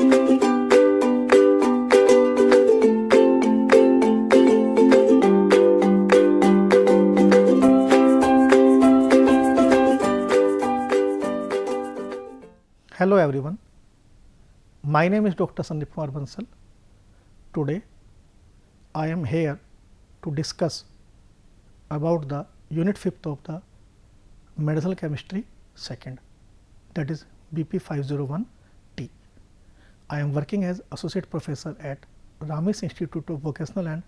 Hello everyone, my name is Dr. Sandeep Kumar Bansal. Today I am here to discuss about the unit 5th of the medicinal chemistry second, that is BP 501T. I am working as associate professor at Ramesh Institute of Vocational and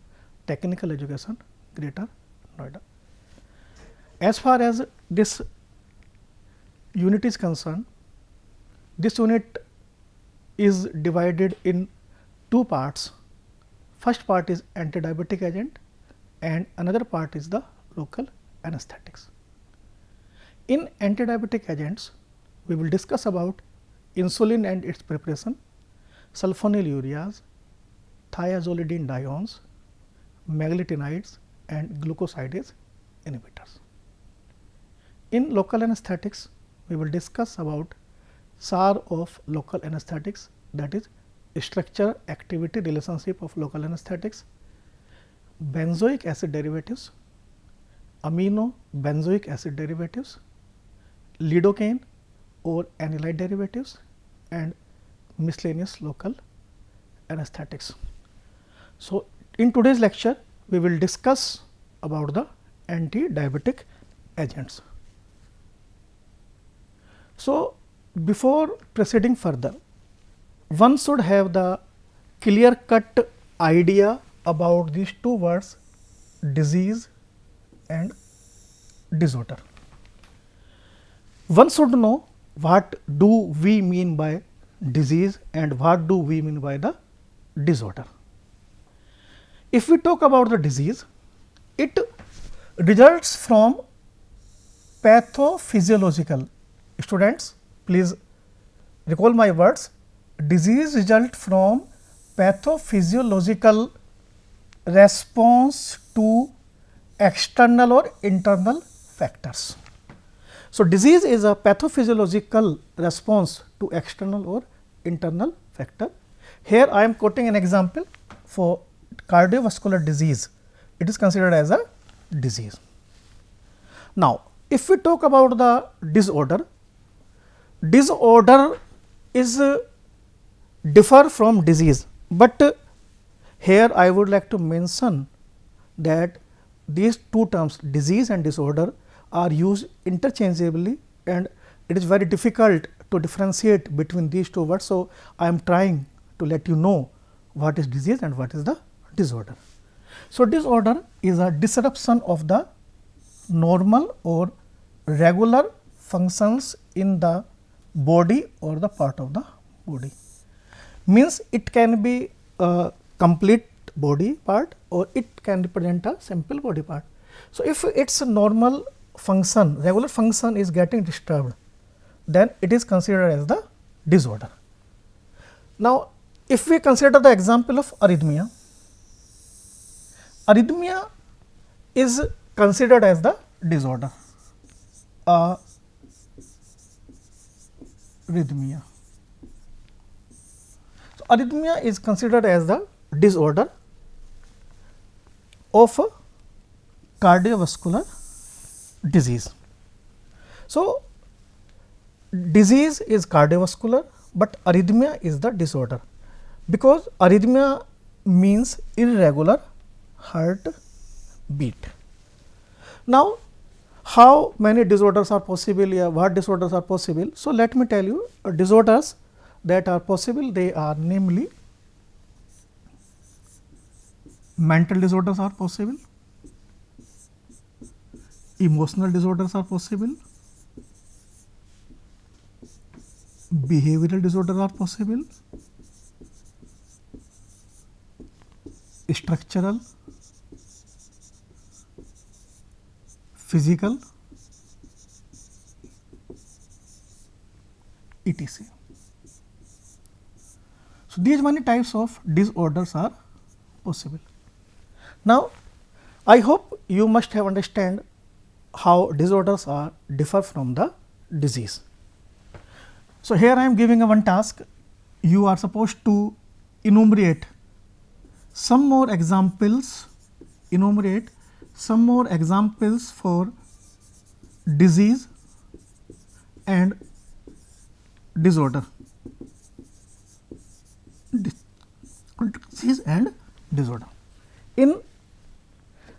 Technical Education, Greater Noida. As far as this unit is concerned, this unit is divided in two parts. First part is antidiabetic agent and another part is the local anesthetics. In antidiabetic agents, we will discuss about insulin and its preparation, sulfonylureas, thiazolidinediones, meglitinides and glucosidase inhibitors. In local anesthetics, we will discuss about SAR of local anesthetics, that is structure activity relationship of local anesthetics, benzoic acid derivatives, amino benzoic acid derivatives, lidocaine or anilide derivatives and miscellaneous local anesthetics. So, in today's lecture we will discuss about the anti-diabetic agents. So, before proceeding further, one should have the clear cut idea about these two words, disease and disorder. One should know what do we mean by disease and what do we mean by the disorder. If we talk about the disease, it results from pathophysiological. Students, please recall my words. Disease result from pathophysiological response to external or internal factors. So, disease is a pathophysiological response to external or internal factor. Here I am quoting an example for cardiovascular disease. It is considered as a disease. Now, if we talk about the disorder, disorder is differ from disease, but here I would like to mention that these two terms disease and disorder are used interchangeably and it is very difficult to differentiate between these two words. So, I am trying to let you know what is disease and what is the disorder. So, disorder is a disruption of the normal or regular functions in the body or the part of the body. Means it can be a complete body part or it can represent a simple body part. So, if its normal function, regular function is getting disturbed, then it is considered as the disorder. Now, if we consider the example of arrhythmia, arrhythmia is considered as the disorder. Arrhythmia. So, arrhythmia is considered as the disorder of a cardiovascular disease. So, disease is cardiovascular, but arrhythmia is the disorder, because arrhythmia means irregular heart beat. Now, how many disorders are possible, what disorders are possible? So, let me tell you disorders that are possible. They are namely mental disorders are possible, emotional disorders are possible, behavioral disorders are possible, structural, physical, etc. So, these many types of disorders are possible. Now, I hope you must have understand how disorders are differ from the disease. So, here I am giving a one task. you are supposed to enumerate some more examples, for disease and disorder. Disease and disorder.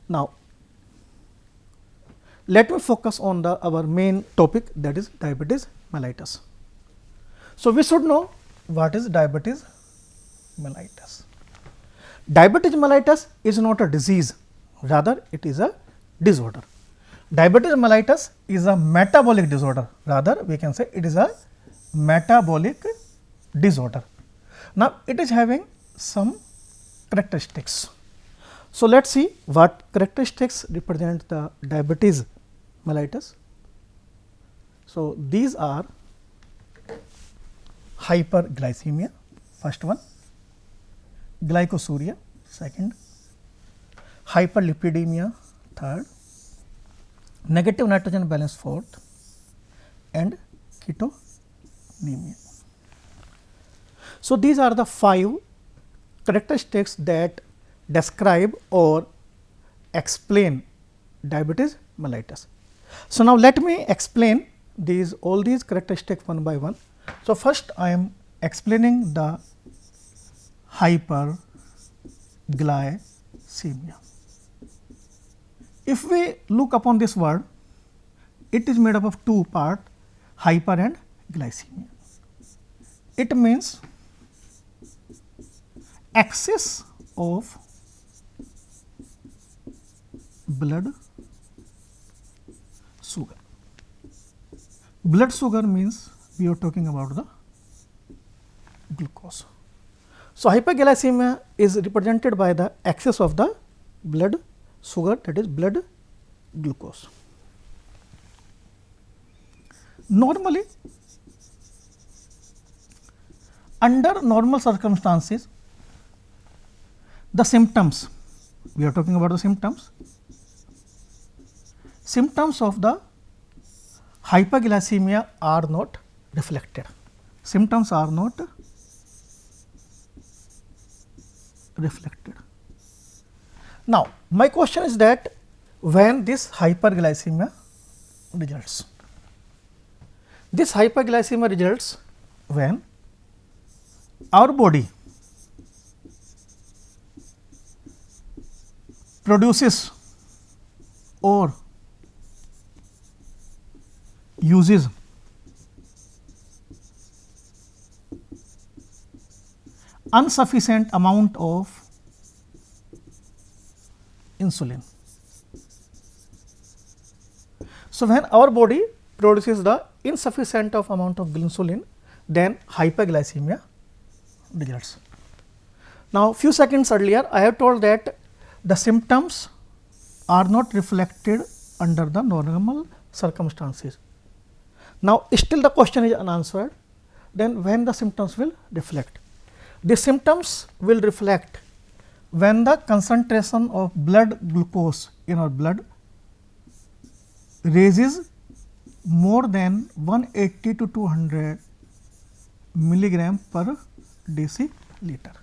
Now, let me focus on our main topic, that is diabetes mellitus. So, we should know what is diabetes mellitus. Diabetes mellitus is not a disease, rather it is a disorder. Diabetes mellitus is a metabolic disorder, rather we can say it is a metabolic disorder. Now, it is having some characteristics. So, let us see what characteristics represent the diabetes mellitus. So, these are hyperglycemia, first one, glycosuria, second, hyperlipidemia, third, negative nitrogen balance, fourth, and ketonemia. So, these are the 5 characteristics that describe or explain diabetes mellitus. So, now let me explain all these characteristics one by one. So, first I am explaining the hyperglycemia. If we look upon this word, it is made up of 2 parts, hyper and glycemia. It means excess of blood sugar. Blood sugar means we are talking about the glucose. So, hyperglycemia is represented by the excess of the blood sugar, that is blood glucose. Normally, under normal circumstances, the symptoms, we are talking about the symptoms of the hyperglycemia are not reflected. Symptoms are not reflected. Now, my question is that when this hyperglycemia results? This hyperglycemia results when our body produces or uses insufficient amount of insulin. So, when our body produces the insufficient of amount of insulin, then hyperglycemia results. Now, few seconds earlier I have told that the symptoms are not reflected under the normal circumstances. Now, still the question is unanswered, then when the symptoms will reflect? The symptoms will reflect when the concentration of blood glucose in our blood raises more than 180 to 200 milligram per deciliter.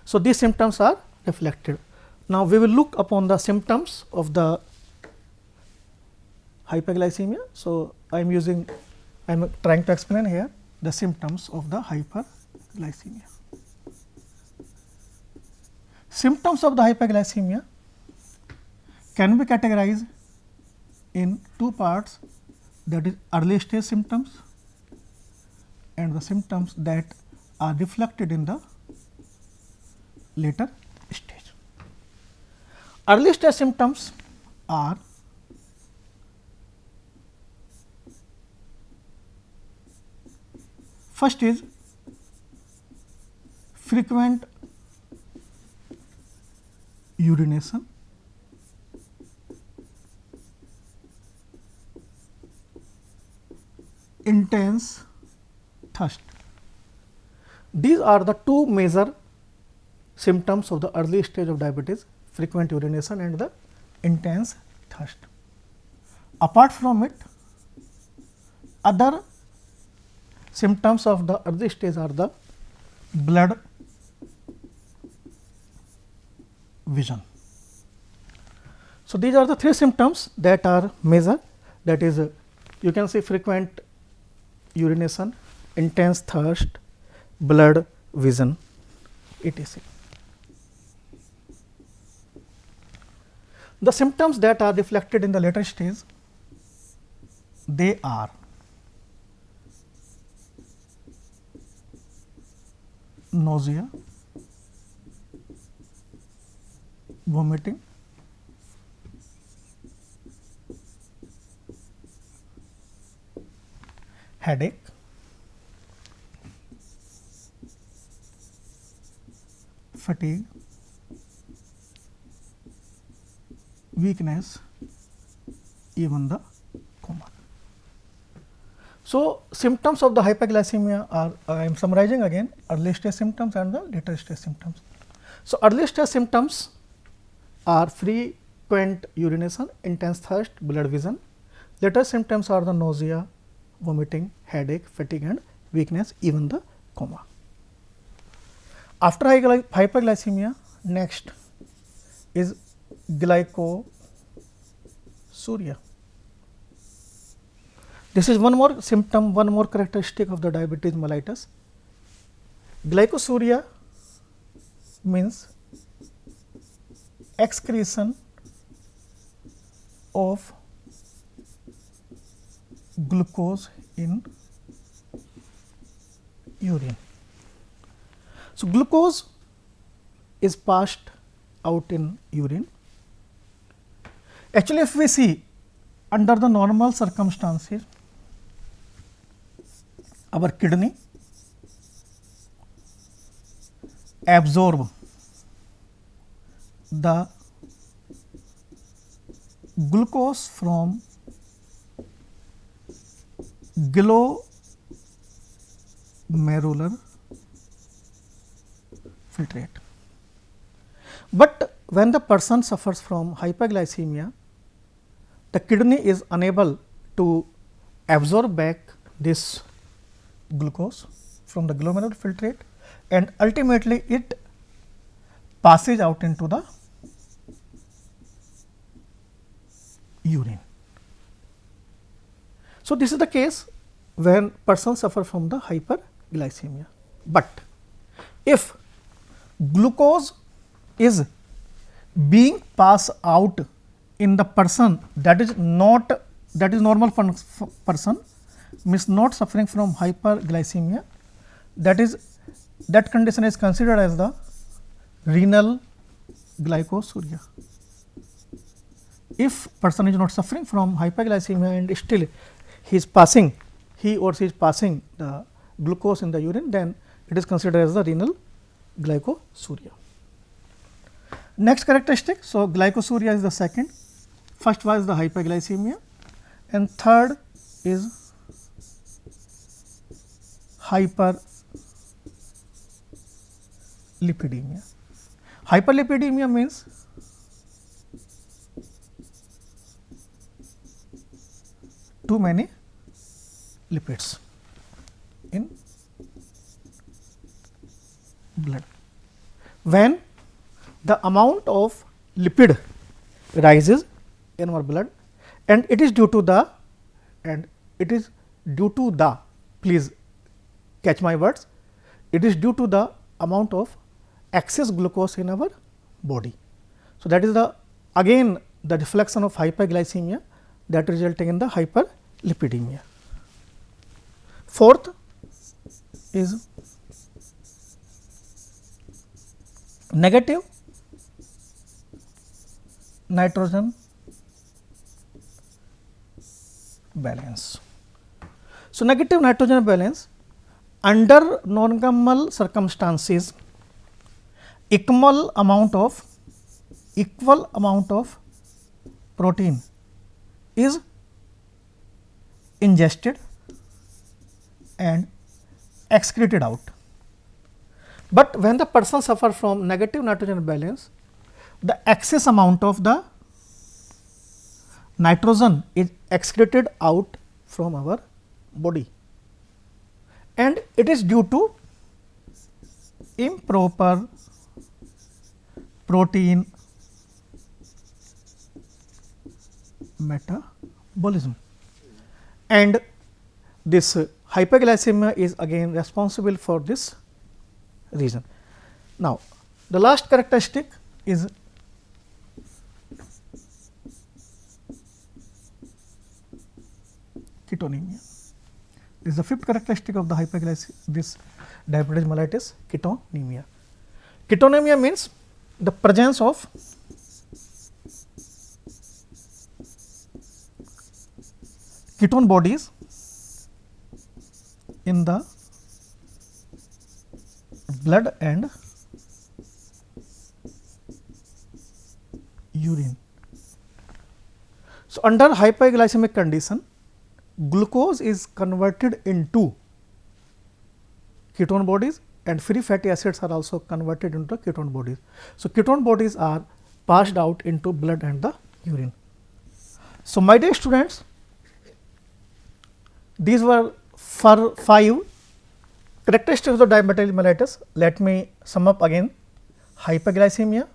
So, these symptoms are reflected. Now, we will look upon the symptoms of the hyperglycemia. So, I am trying to explain here the symptoms of the hyperglycemia. Symptoms of the hyperglycemia can be categorized in 2 parts, that is early stage symptoms and the symptoms that are reflected in the later stage. Early stage symptoms are first is frequent urination, intense thirst. These are the 2 major symptoms of the early stage of diabetes, frequent urination and the intense thirst. Apart from it, other symptoms of the early stage are the blood vision. So, these are the three symptoms that are major, that is you can see frequent urination, intense thirst, blurred vision, etc. The symptoms that are reflected in the later stage, they are nausea, vomiting, headache, fatigue, weakness, even the coma. So, symptoms of the hyperglycemia are, I am summarizing again, early stage symptoms and the later stage symptoms. So, early stage symptoms are frequent urination, intense thirst, blurred vision. Later symptoms are the nausea, vomiting, headache, fatigue and weakness, even the coma. After hyperglycemia, next is glycosuria. This is one more symptom, one more characteristic of the diabetes mellitus. Glycosuria means excretion of glucose in urine. So, glucose is passed out in urine. Actually, if we see under the normal circumstances, our kidney absorb the glucose from glomerular filtrate. But when the person suffers from hyperglycemia, the kidney is unable to absorb back this glucose from the glomerular filtrate, and ultimately it passes out into the urine. So, this is the case when person suffer from the hyperglycemia. But if glucose is being passed out in the person that is not, that is normal person, means not suffering from hyperglycemia, that is, that condition is considered as the renal glycosuria. If person is not suffering from hyperglycemia and still he is passing, he or she is passing the glucose in the urine, then it is considered as the renal glycosuria. Next characteristic, so glycosuria is the second, first was the hyperglycemia and third is hyperlipidemia. Hyperlipidemia means too many lipids in blood. When the amount of lipid rises in our blood, and it is due to the, please catch my words, it is due to the amount of excess glucose in our body. So, that is the again the reflection of hyperglycemia that resulting in the hyperlipidemia. Fourth is negative nitrogen balance. So, negative nitrogen balance under normal circumstances, equal amount of protein is ingested and excreted out. But when the person suffer from negative nitrogen balance, the excess amount of the nitrogen is excreted out from our body, and it is due to improper protein metabolism, and this hyperglycemia is again responsible for this reason. Now, the last characteristic is ketonemia. This is the fifth characteristic of the this diabetes mellitus, ketonemia. Ketonemia means the presence of ketone bodies in the blood and urine. So, under hyperglycemic condition, glucose is converted into ketone bodies and free fatty acids are also converted into ketone bodies. So, ketone bodies are passed out into blood and the urine. So, my dear students, these were 5 characteristics of the diabetes mellitus. Let me sum up again: hyperglycemia,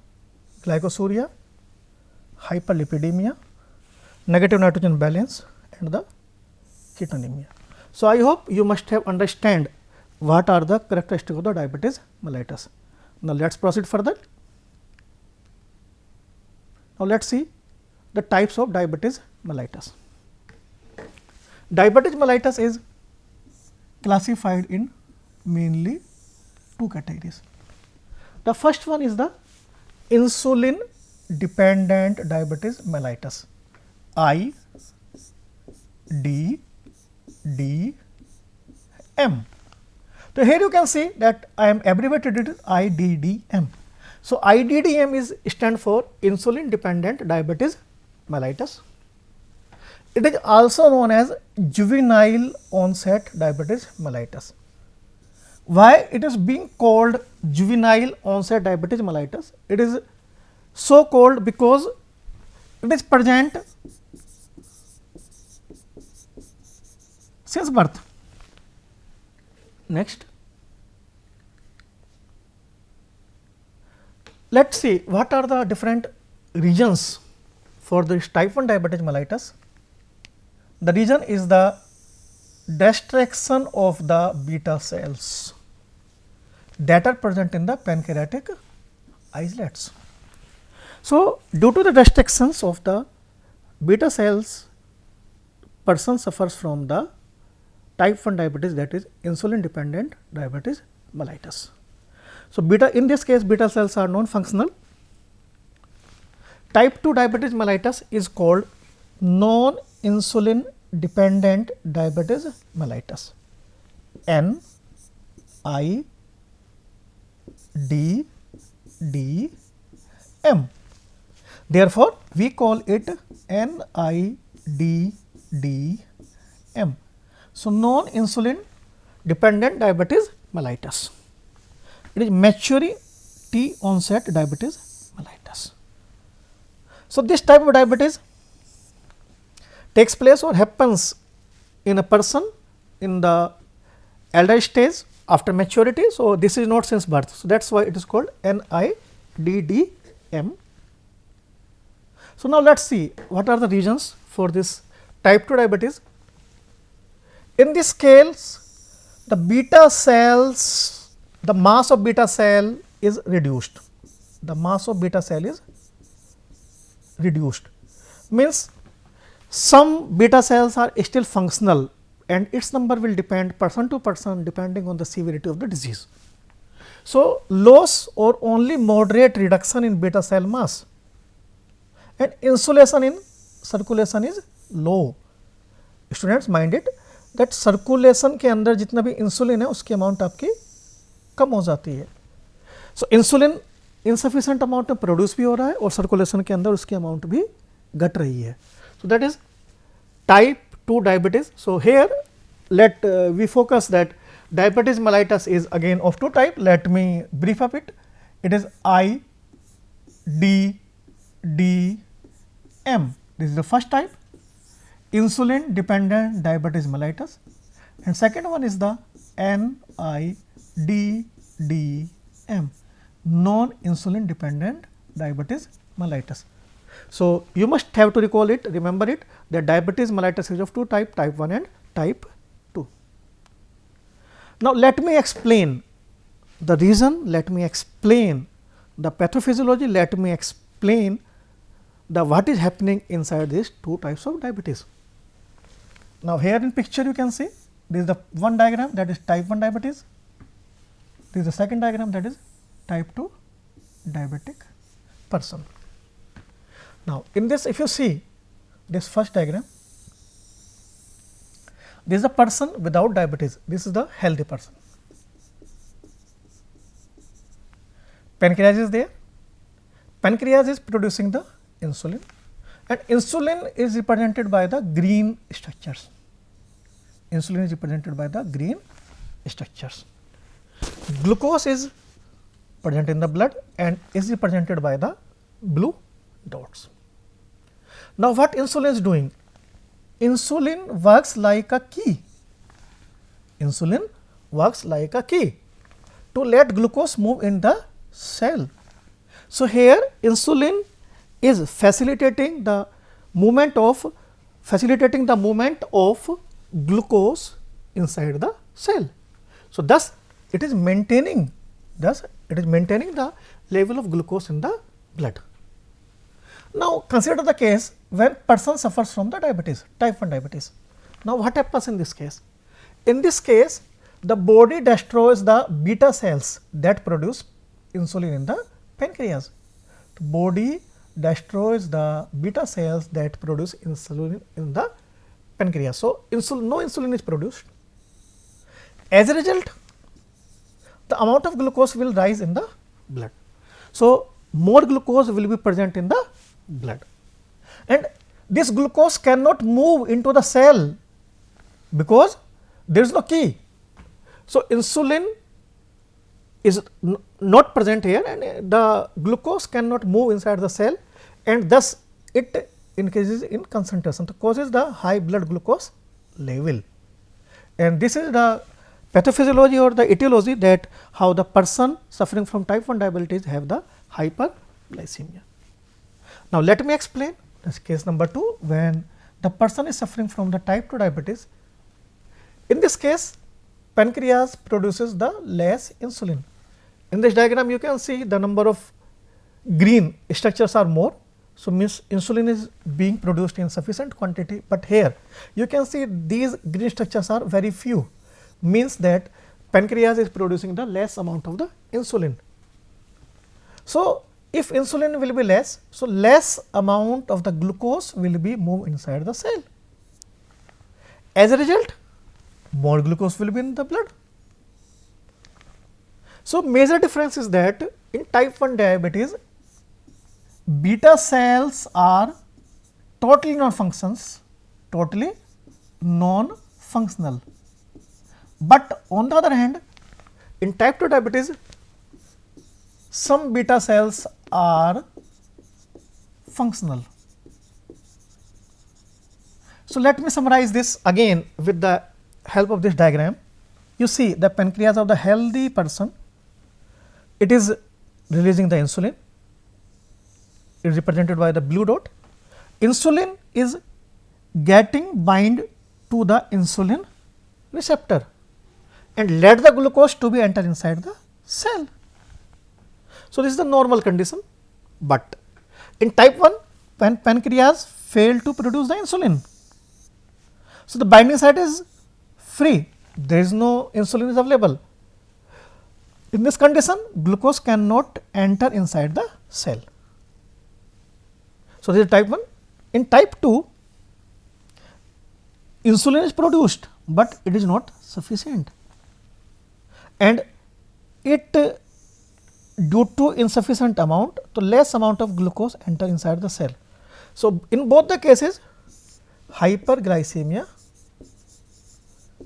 glycosuria, hyperlipidemia, negative nitrogen balance and the ketonemia. So, I hope you must have understand what are the characteristics of the diabetes mellitus. Now, let us proceed further. Now, let us see the types of diabetes mellitus. Diabetes mellitus is classified in mainly 2 categories. The first one is the insulin dependent diabetes mellitus, I D D M. So, here you can see that I am abbreviated it IDDM. So, IDDM is stand for insulin dependent diabetes mellitus. It is also known as juvenile onset diabetes mellitus. Why it is being called juvenile onset diabetes mellitus? It is so called because it is present since birth. Next, let us see what are the different regions for this type 1 diabetes mellitus. The reason is the destruction of the beta cells that are present in the pancreatic islets. So, due to the destructions of the beta cells, person suffers from the type 1 diabetes, that is insulin dependent diabetes mellitus. So, beta in this case beta cells are non-functional. Type 2 diabetes mellitus is called non-insulin dependent diabetes mellitus, N I D D M. Therefore, we call it NIDDM. So, non-insulin dependent diabetes mellitus. It is maturity onset diabetes mellitus. So, this type of diabetes takes place or happens in a person in the elder stage after maturity. So, this is not since birth. So, that is why it is called NIDDM. So, now let us see what are the reasons for this type 2 diabetes. In this case, the beta cells, the mass of beta cell is reduced. The mass of beta cell is reduced, means some beta cells are still functional and its number will depend person to person depending on the severity of the disease. So, loss or only moderate reduction in beta cell mass and insulation in circulation is low. Students, mind it that circulation के अंदर जितना भी insulin है उसकी amount आपकी कम हो जाती है. सो इंसुलिन इनसफिशिएंट अमाउंट में प्रोड्यूस भी हो रहा है और सर्कुलेशन के अंदर उसकी अमाउंट भी घट रही है. So that is type 2 diabetes. So, here let we focus that diabetes mellitus is again of 2 type. Let me brief up it. It is I D D M. This is the first type, insulin dependent diabetes mellitus, and second one is the N I D D M, non-insulin dependent diabetes mellitus. So, you must have to recall it, remember it, that diabetes mellitus is of two types, type 1 and type 2. Now, let me explain the reason, let me explain the pathophysiology, let me explain the what is happening inside these two types of diabetes. Now, here in picture you can see this is the one diagram, that is type 1 diabetes, this is the second diagram, that is type 2 diabetic person. Now, in this if you see this first diagram, this is a person without diabetes, this is the healthy person. Pancreas is there, pancreas is producing the insulin, and insulin is represented by the green structures. Insulin is represented by the green structures. Glucose is present in the blood and is represented by the blue dots. Now, what insulin is doing? Insulin works like a key. Insulin works like a key to let glucose move in the cell. So, here insulin is facilitating the movement of glucose inside the cell. So, thus it is maintaining the level of glucose in the blood. Now, consider the case when person suffers from the diabetes, type 1 diabetes. Now, what happens in this case? In this case, the body destroys the beta cells that produce insulin in the pancreas. The body destroys the beta cells that produce insulin in the pancreas. So, no insulin is produced. As a result, the amount of glucose will rise in the blood. So, more glucose will be present in the blood, and this glucose cannot move into the cell because there is no key. So, insulin is not present here, and the glucose cannot move inside the cell, and thus it increases in concentration, so causes the high blood glucose level. And this is the pathophysiology or the etiology, that how the person suffering from type 1 diabetes have the hyperglycemia. Now, let me explain this case number 2, when the person is suffering from the type 2 diabetes. In this case, pancreas produces the less insulin. In this diagram, you can see the number of green structures are more. So, means insulin is being produced in sufficient quantity, but here you can see these green structures are very few, means that pancreas is producing the less amount of the insulin. So, if insulin will be less, so less amount of the glucose will be moved inside the cell. As a result, more glucose will be in the blood. So, major difference is that in type 1 diabetes, beta cells are totally non-functional, but on the other hand, in type 2 diabetes, some beta cells are functional. So, let me summarize this again with the help of this diagram. You see the pancreas of the healthy person, it is releasing the insulin, it is represented by the blue dot. Insulin is getting bind to the insulin receptor and let the glucose to be enter inside the cell. So, this is the normal condition, but in type 1, when pancreas fail to produce the insulin, so the binding site is free, there is no insulin is available. In this condition, glucose cannot enter inside the cell. So, this is type 1. In type 2, insulin is produced, but it is not sufficient, and it due to insufficient amount, to less amount of glucose enter inside the cell. So, in both the cases, hyperglycemia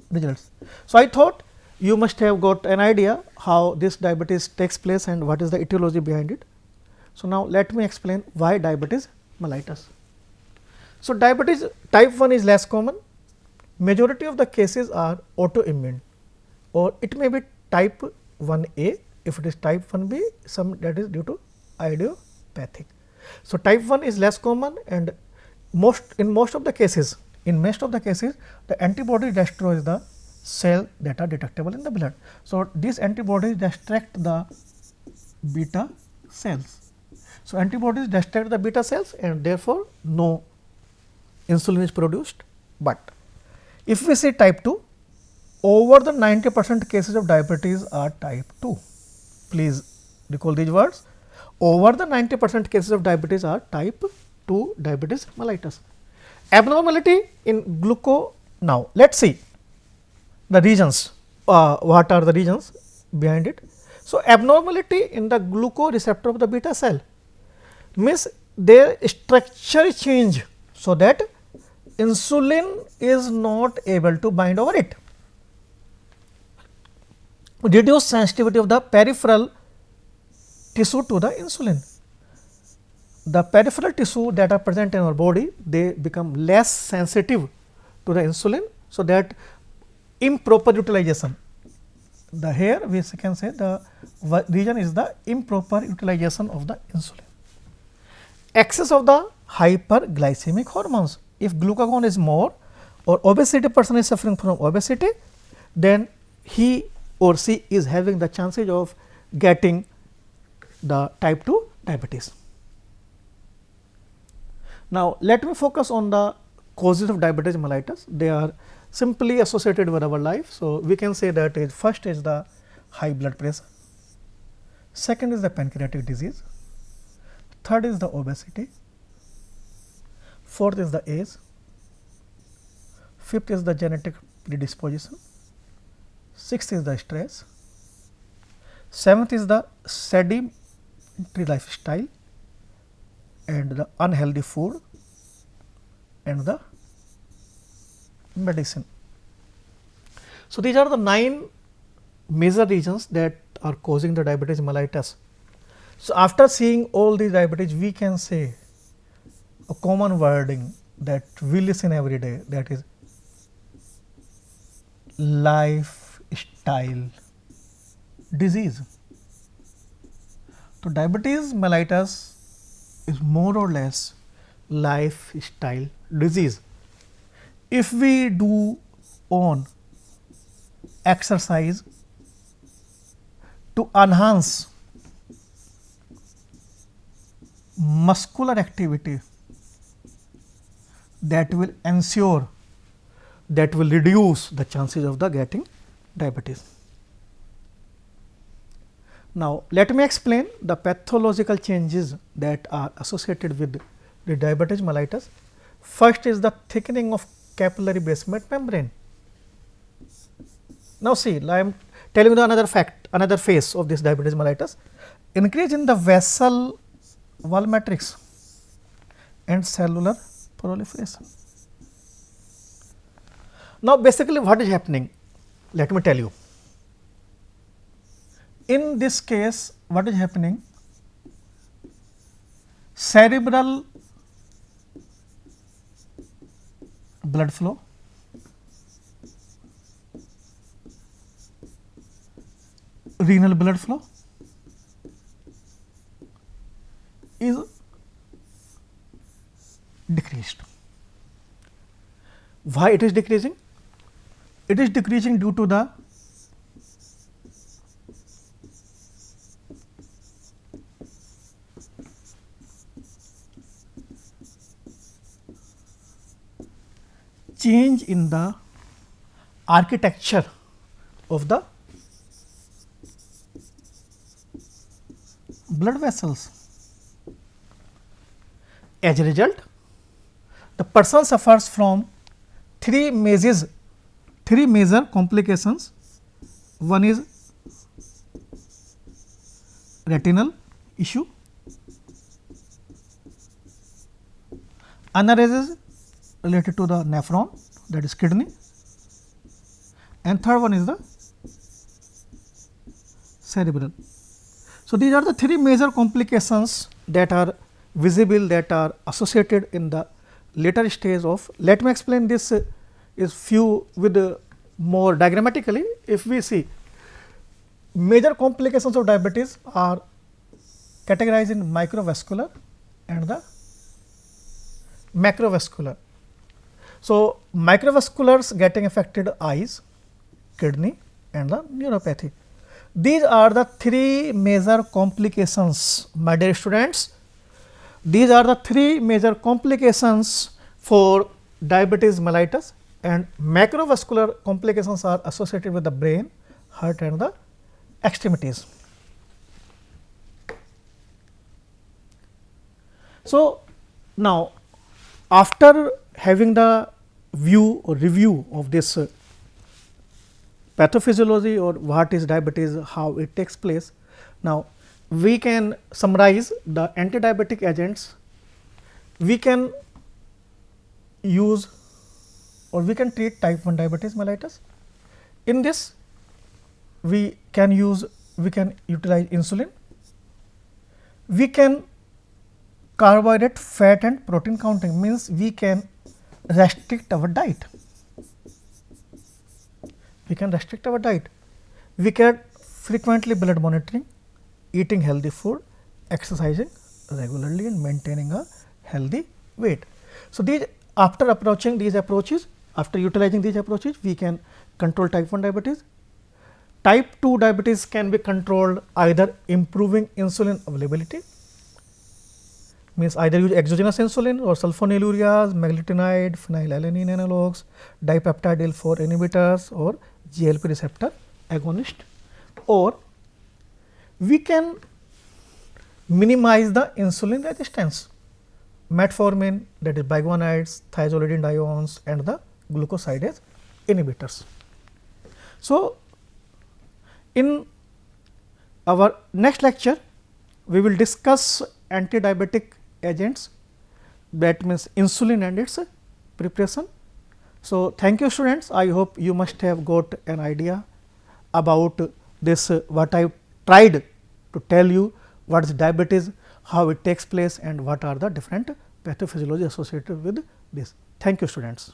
results. So, I thought you must have got an idea how this diabetes takes place and what is the etiology behind it. So, now let me explain why diabetes mellitus. So, diabetes type 1 is less common, majority of the cases are autoimmune, or it may be type 1A If it is type 1b, some that is due to idiopathic. So, type 1 is less common, and in most of the cases the antibody destroys the cell that are detectable in the blood. So, these antibodies distract the beta cells. So, antibodies distract the beta cells, and therefore, no insulin is produced. But if we say type 2, over the 90% cases of diabetes are type 2. Please recall these words. Over the 90% cases of diabetes are type 2 diabetes mellitus. Abnormality in glucose. Now, let us see the regions, what are the regions behind it. So, abnormality in the glucose receptor of the beta cell means their structure change, so that insulin is not able to bind over it. Reduced sensitivity of the peripheral tissue to the insulin. The peripheral tissue that are present in our body, they become less sensitive to the insulin. So, that improper utilization, the here we can say the region is the improper utilization of the insulin. Excess of the hyperglycemic hormones. If glucagon is more, or obesity person is suffering from obesity, then he or she is having the chances of getting the type 2 diabetes. Now, let me focus on the causes of diabetes mellitus. They are simply associated with our life. So, we can say that first is the high blood pressure, second is the pancreatic disease, third is the obesity, fourth is the age, fifth is the genetic predisposition, sixth is the stress, seventh is the sedentary lifestyle and the unhealthy food and the medicine. So, these are the 9 major reasons that are causing the diabetes mellitus. So, after seeing all these diabetes, we can say a common wording that we listen every day, that is lifestyle disease. So, diabetes mellitus is more or less lifestyle disease. If we do on exercise to enhance muscular activity, that will ensure, that will reduce the chances of the getting diabetes. Now, let me explain the pathological changes that are associated with the diabetes mellitus. First is the thickening of capillary basement membrane. Now, see, I am telling you another fact, another phase of this diabetes mellitus. Increase in the vessel wall matrix and cellular proliferation. Now, basically what is happening? Let me tell you. In this case, what is happening? Cerebral blood flow, renal blood flow is decreased. Why it is decreasing? It is decreasing due to the change in the architecture of the blood vessels. As a result, the person suffers from three major complications. One is retinal issue, another is related to the nephron, that is kidney, and third one is the cerebral. So, these are the three major complications that are visible, that are associated in the later stage of. Let me explain this is few with more diagrammatically. If we see major complications of diabetes are categorized in microvascular and the macrovascular. So, microvasculars getting affected eyes, kidney and the neuropathy. These are the three major complications, my dear students. These are the three major complications for diabetes mellitus, and macrovascular complications are associated with the brain, heart and the extremities. So, now after having the view or review of this pathophysiology or what is diabetes, how it takes place. Now, we can summarize the anti-diabetic agents we can use or we can treat type 1 diabetes mellitus. In this, we can utilize insulin, we can carbohydrate, fat and protein counting, means we can restrict our diet. We can restrict our diet. We can frequently blood monitoring, eating healthy food, exercising regularly and maintaining a healthy weight. So, these after approaching these approaches, after utilizing these approaches, we can control type 1 diabetes. Type 2 diabetes can be controlled either improving insulin availability, means either use exogenous insulin or sulfonylureas, meglitinide, phenylalanine analogues, dipeptidyl 4 inhibitors or GLP receptor agonist, or we can minimize the insulin resistance, metformin, that is biguanides, thiazolidinediones and the glucosidase inhibitors. So, in our next lecture, we will discuss anti-diabetic agents, that means insulin and its preparation. So, thank you students, I hope you must have got an idea about this what I tried to tell you, what is diabetes, how it takes place and what are the different pathophysiology associated with this. Thank you students.